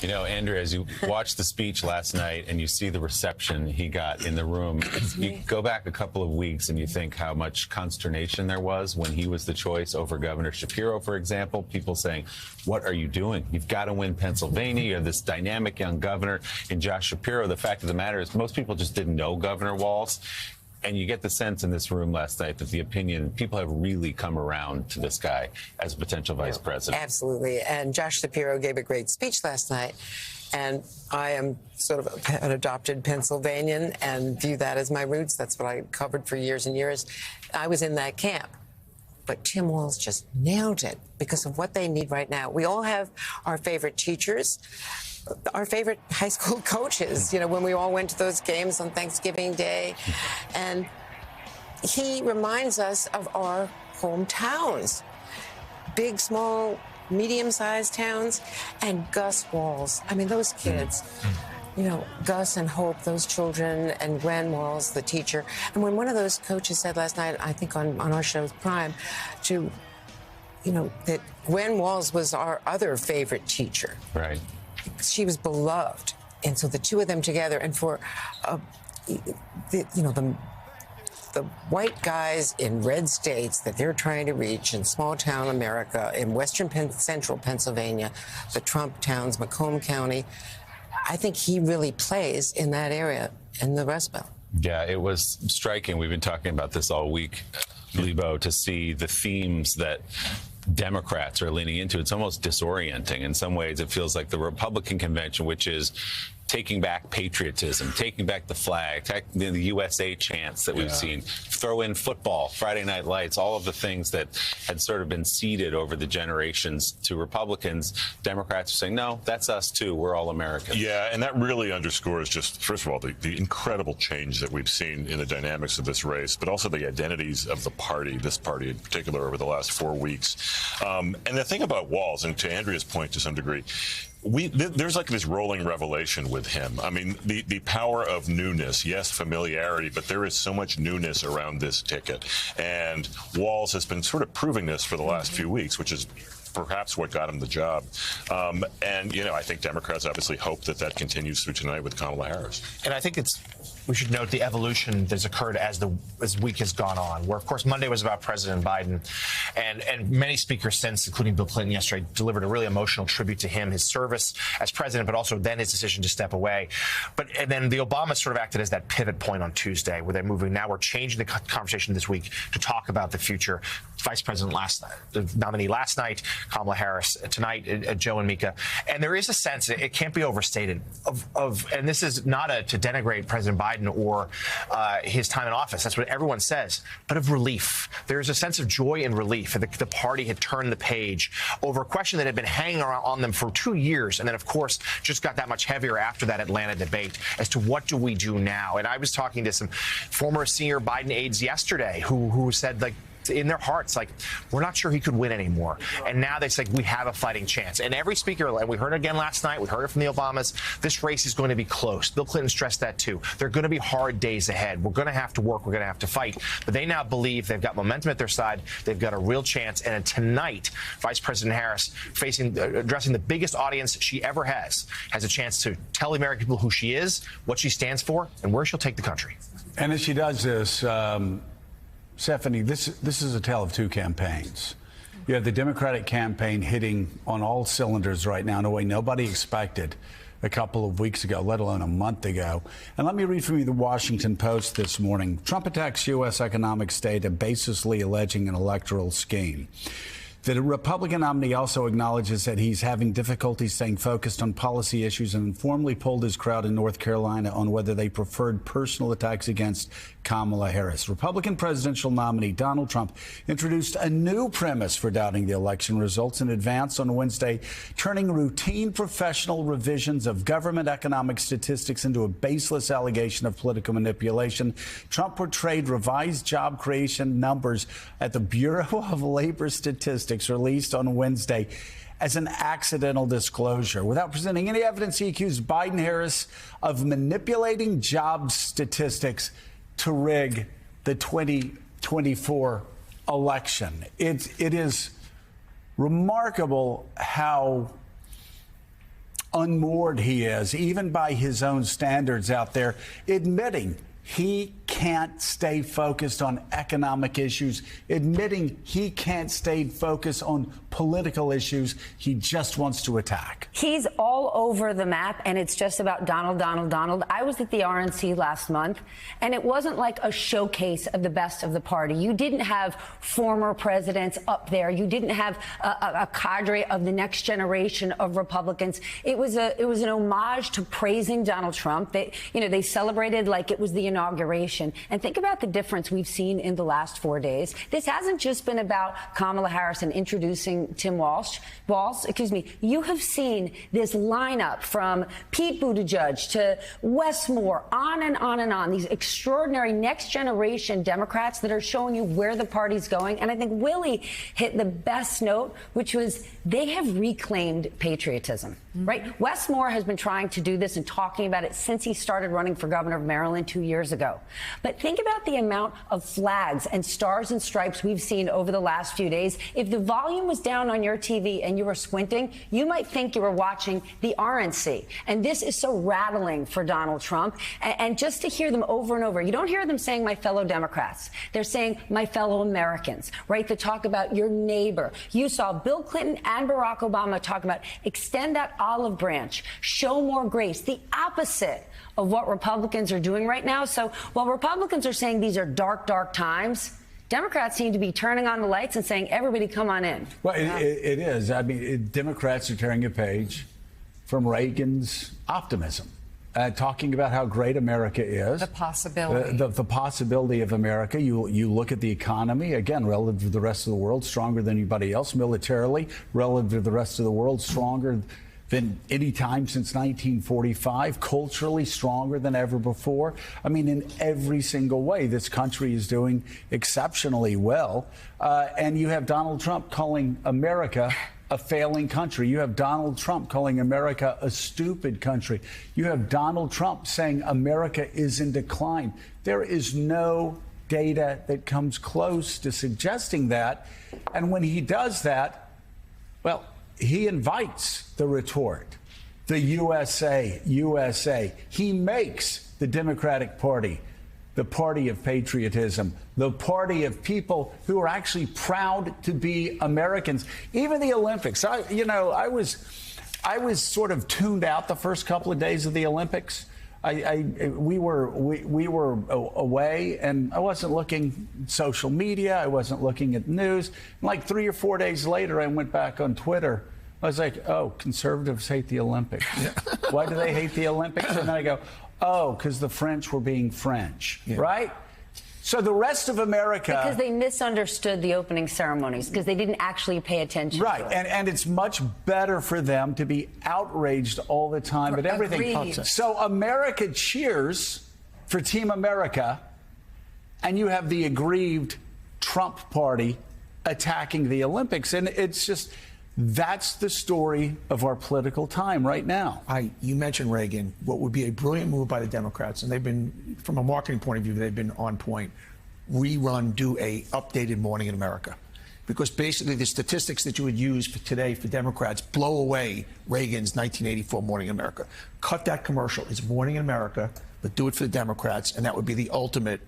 You know, Andrew, as you watch the speech last night and you see the reception he got in the room, you go back a couple of weeks and you think how much consternation there was when he was the choice over Governor Shapiro, for example. People saying, what are you doing? You've got to win Pennsylvania. You have this dynamic young governor in Josh Shapiro. The fact of the matter is most people just didn't know Governor Walz. And you get the sense in this room last night that the opinion, people have really come around to this guy as a potential vice president. Absolutely. And Josh Shapiro gave a great speech last night. And I am sort of an adopted Pennsylvanian and view that as my roots. That's what I covered for years and years. I was in that camp. But Tim Walz just nailed it because of what they need right now. We all have our favorite teachers, our favorite high school coaches, you know, when we all went to those games on Thanksgiving Day. And he reminds us of our hometowns, big, small, medium-sized towns, and Gus Walz. I mean, those kids, you know, Gus and Hope, those children, and Gwen Walz, the teacher. And when one of those coaches said last night, I think on our show, Prime, to, you know, that Gwen Walz was our other favorite teacher. Right. She was beloved. And so the two of them together, and for, the white guys in red states that they're trying to reach in small town America, in central Pennsylvania, the Trump towns, Macomb County, I think he really plays in that area in the Rust Belt. Yeah, it was striking. We've been talking about this all week, Lebo, to see the themes that Democrats are leaning into. It's almost disorienting. In some ways, it feels like the Republican convention, which is taking back patriotism, taking back the flag, the USA chants that we've seen, throw in football, Friday Night Lights, all of the things that had sort of been ceded over the generations to Republicans. Democrats are saying, no, that's us too. We're all Americans. Yeah, and that really underscores just, first of all, the incredible change that we've seen in the dynamics of this race, but also the identities of the party, this party in particular, over the last 4 weeks. And the thing about Walz, and to Andrea's point to some degree, there's like this rolling revelation with him. I mean, the power of newness, yes, familiarity, but there is so much newness around this ticket. And Walz has been sort of proving this for the last few weeks, which is perhaps what got him the job. And, you know, I think Democrats obviously hope that that continues through tonight with Kamala Harris. And I think we should note the evolution that's occurred as week has gone on, where, of course, Monday was about President Biden, and many speakers since, including Bill Clinton yesterday, delivered a really emotional tribute to him, his service as president, but also then his decision to step away. And then the Obamas sort of acted as that pivot point on Tuesday, where they're moving. Now we're changing the conversation this week to talk about the future. Vice President last night, the nominee last night, Kamala Harris tonight, Joe and Mika. And there is a sense, it can't be overstated, and this is not to denigrate President Biden or his time in office. That's what everyone says, but of relief. There's a sense of joy and relief. The party had turned the page over a question that had been hanging around on them for 2 years. And then, of course, just got that much heavier after that Atlanta debate as to what do we do now. And I was talking to some former senior Biden aides yesterday who said, like, in their hearts, like, we're not sure he could win anymore. And now they say we have a fighting chance. And every speaker, and we heard it again last night, we heard it from the Obamas, this race is going to be close. Bill Clinton stressed that too. There are going to be hard days ahead. We're going to have to work. We're going to have to fight. But they now believe they've got momentum at their side. They've got a real chance. And tonight, Vice President Harris, addressing the biggest audience she ever has a chance to tell the American people who she is, what she stands for, and where she'll take the country. And as she does this, Stephanie, this is a tale of two campaigns. You have the Democratic campaign hitting on all cylinders right now in a way nobody expected a couple of weeks ago, let alone a month ago. And let me read from you the Washington Post this morning. Trump attacks U.S. economic data, baselessly alleging an electoral scheme. The Republican nominee also acknowledges that he's having difficulty staying focused on policy issues and informally polled his crowd in North Carolina on whether they preferred personal attacks against Kamala Harris. Republican presidential nominee Donald Trump introduced a new premise for doubting the election results in advance on Wednesday, turning routine professional revisions of government economic statistics into a baseless allegation of political manipulation. Trump portrayed revised job creation numbers at the Bureau of Labor Statistics released on Wednesday as an accidental disclosure. Without presenting any evidence, he accused Biden-Harris of manipulating job statistics to rig the 2024 election. It is remarkable how unmoored he is, even by his own standards out there, admitting he can't stay focused on economic issues, admitting he can't stay focused on political issues. He just wants to attack. He's all over the map, and it's just about Donald, Donald, Donald. I was at the RNC last month, and it wasn't like a showcase of the best of the party. You didn't have former presidents up there. You didn't have a cadre of the next generation of Republicans. It was an homage to praising Donald Trump. They celebrated like it was the inauguration. And think about the difference we've seen in the last 4 days. This hasn't just been about Kamala Harris and introducing Tim Walz. You have seen this lineup from Pete Buttigieg to Wes Moore, on and on and on. These extraordinary next generation Democrats that are showing you where the party's going. And I think Willie hit the best note, which was they have reclaimed patriotism, right? Wes Moore has been trying to do this and talking about it since he started running for governor of Maryland 2 years ago. But think about the amount of flags and stars and stripes we've seen over the last few days. If the volume was down on your TV and you were squinting, you might think you were watching the RNC. And this is so rattling for Donald Trump. And just to hear them over and over, you don't hear them saying my fellow Democrats. They're saying my fellow Americans, right? To talk about your neighbor. You saw Bill Clinton and Barack Obama talk about extend that olive branch, show more grace, the opposite of what Republicans are doing right now. So while Republicans are saying these are dark, dark times, Democrats seem to be turning on the lights and saying, everybody come on in. Well, it is. I mean, Democrats are turning a page from Reagan's optimism, talking about how great America is. The possibility. The possibility of America. You look at the economy, again, relative to the rest of the world, stronger than anybody else. Militarily, relative to the rest of the world, stronger than any time since 1945, culturally stronger than ever before. I mean, in every single way, this country is doing exceptionally well. And you have Donald Trump calling America a failing country. You have Donald Trump calling America a stupid country. You have Donald Trump saying America is in decline. There is no data that comes close to suggesting that. And when he does that, well, he invites the retort, the USA, USA. He makes the Democratic Party the party of patriotism, the party of people who are actually proud to be Americans. Even the Olympics. I was sort of tuned out the first couple of days of the Olympics. We were away, and I wasn't looking social media. I wasn't looking at news. And like 3 or 4 days later, I went back on Twitter. I was like, oh, conservatives hate the Olympics. Why do they hate the Olympics? And then I go, oh, because the French were being French, right? So the rest of America... Because they misunderstood the opening ceremonies, because they didn't actually pay attention right. to it. And it's much better for them to be outraged all the time at everything. Agreed. So America cheers for Team America, and you have the aggrieved Trump party attacking the Olympics. And it's just... That's the story of our political time right now. You mentioned Reagan. What would be a brilliant move by the Democrats, and they've been, from a marketing point of view, they've been on point. Do a updated Morning in America. Because basically the statistics that you would use for today for Democrats blow away Reagan's 1984 Morning in America. Cut that commercial. It's Morning in America, but do it for the Democrats, and that would be the ultimate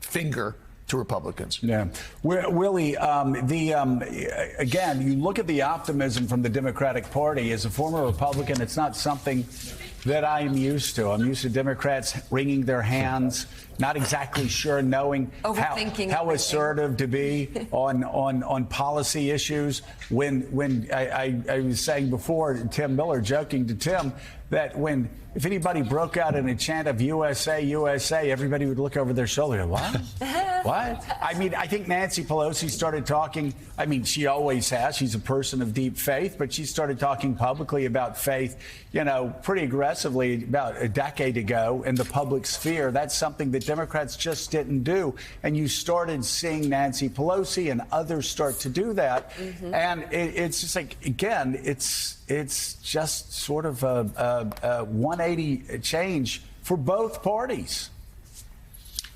finger to Republicans. Yeah. Willie, again, you look at the optimism from the Democratic Party. As a former Republican, it's not something that I'm used to. I'm used to Democrats wringing their hands, not exactly sure, knowing how assertive to be on policy issues. When I was saying before, Tim Miller, joking to Tim, that if anybody broke out in a chant of USA, USA, everybody would look over their shoulder. What? What? I mean, I think Nancy Pelosi started talking. I mean, she always has. She's a person of deep faith, but she started talking publicly about faith, pretty aggressively about a decade ago in the public sphere. That's something that Democrats just didn't do. And you started seeing Nancy Pelosi and others start to do that. Mm-hmm. And it's just like, again, it's just sort of a 180 change for both parties.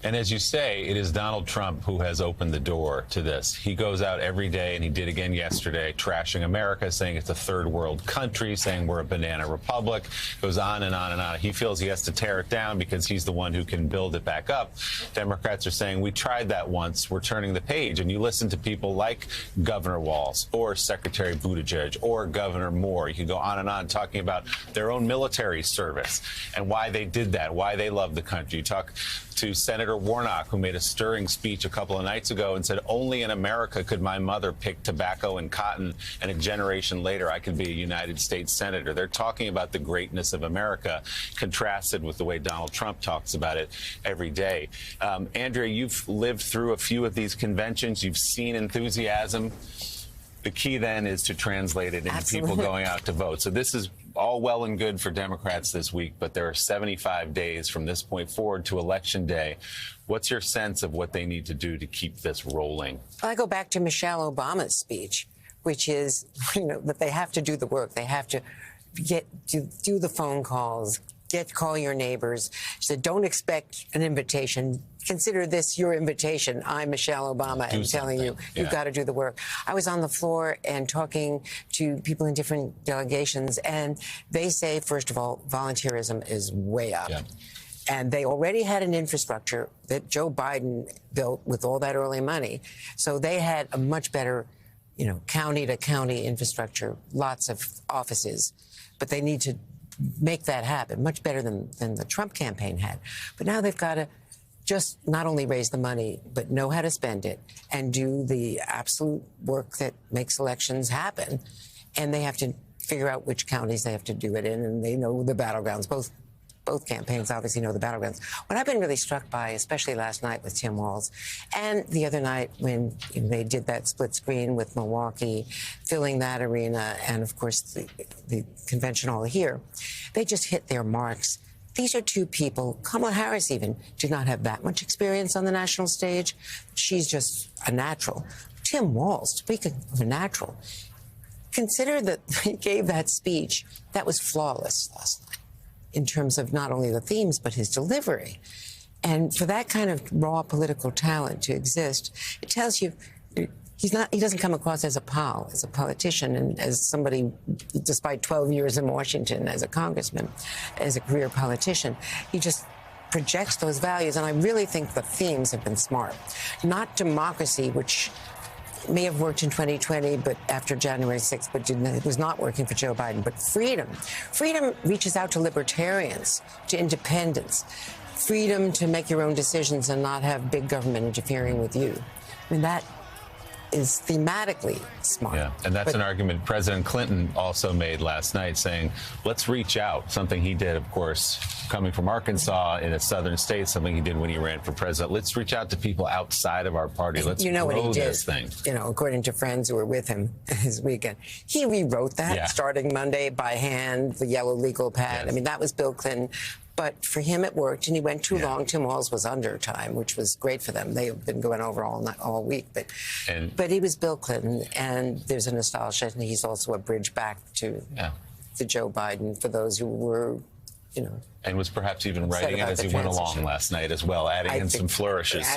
And as you say, it is Donald Trump who has opened the door to this. He goes out every day, and he did again yesterday, trashing America, saying it's a third world country, saying we're a banana republic, goes on and on and on. He feels he has to tear it down because he's the one who can build it back up. Democrats are saying, we tried that once, we're turning the page. And you listen to people like Governor Walz or Secretary Buttigieg or Governor Moore. You can go on and on talking about their own military service and why they did that, why they love the country. You talk to Senator Warnock, who made a stirring speech a couple of nights ago and said, only in America could my mother pick tobacco and cotton, and a generation later I could be a United States senator. They're talking about the greatness of America, contrasted with the way Donald Trump talks about it every day. Andrea, you've lived through a few of these conventions. You've seen enthusiasm. The key then is to translate it into people going out to vote. So this is all well and good for Democrats this week, but there are 75 days from this point forward to Election Day. What's your sense of what they need to do to keep this rolling? I go back to Michelle Obama's speech, which is, that they have to do the work. They have to do the phone calls, call your neighbors. She said, don't expect an invitation. Consider this your invitation. I'm Michelle Obama and telling you, you've got to do the work. I was on the floor and talking to people in different delegations, and they say, first of all, volunteerism is way up. Yeah. And they already had an infrastructure that Joe Biden built with all that early money. So they had a much better, county to county infrastructure, lots of offices. But they need to make that happen much better than the Trump campaign had. But now they've got to just not only raise the money, but know how to spend it and do the absolute work that makes elections happen. And they have to figure out which counties they have to do it in, and they know the battlegrounds. Both campaigns obviously know the battlegrounds. What I've been really struck by, especially last night with Tim Walz, and the other night when they did that split screen with Milwaukee, filling that arena, and of course the convention hall here, they just hit their marks. These are two people, Kamala Harris even, did not have that much experience on the national stage. She's just a natural. Tim Walz, speaking of a natural, consider that he gave that speech that was flawless last night in terms of not only the themes, but his delivery. And for that kind of raw political talent to exist, it tells you he doesn't come across as a pal, as a politician, and as somebody, despite 12 years in Washington as a congressman, as a career politician. He just projects those values, and I really think the themes have been smart. Not democracy, which may have worked in 2020, but after January 6th, but it was not working for Joe Biden. But freedom. Freedom reaches out to libertarians, to independents. Freedom to make your own decisions and not have big government interfering with you. I mean, that is thematically smart. Yeah, and that's an argument President Clinton also made last night, saying, let's reach out. Something he did, of course, coming from Arkansas in a southern state, something he did when he ran for president. Let's reach out to people outside of our party. Let's grow what he did, this thing. According to friends who were with him his weekend, he rewrote that starting Monday by hand, the yellow legal pad. Yes. I mean, that was Bill Clinton. But for him, it worked, and he went too long. Tim Walz was under time, which was great for them. They've been going over all week. But he was Bill Clinton, and there's a nostalgia, and he's also a bridge back to Joe Biden for those who were, and was perhaps even writing it as he went along last night as well, adding in some flourishes.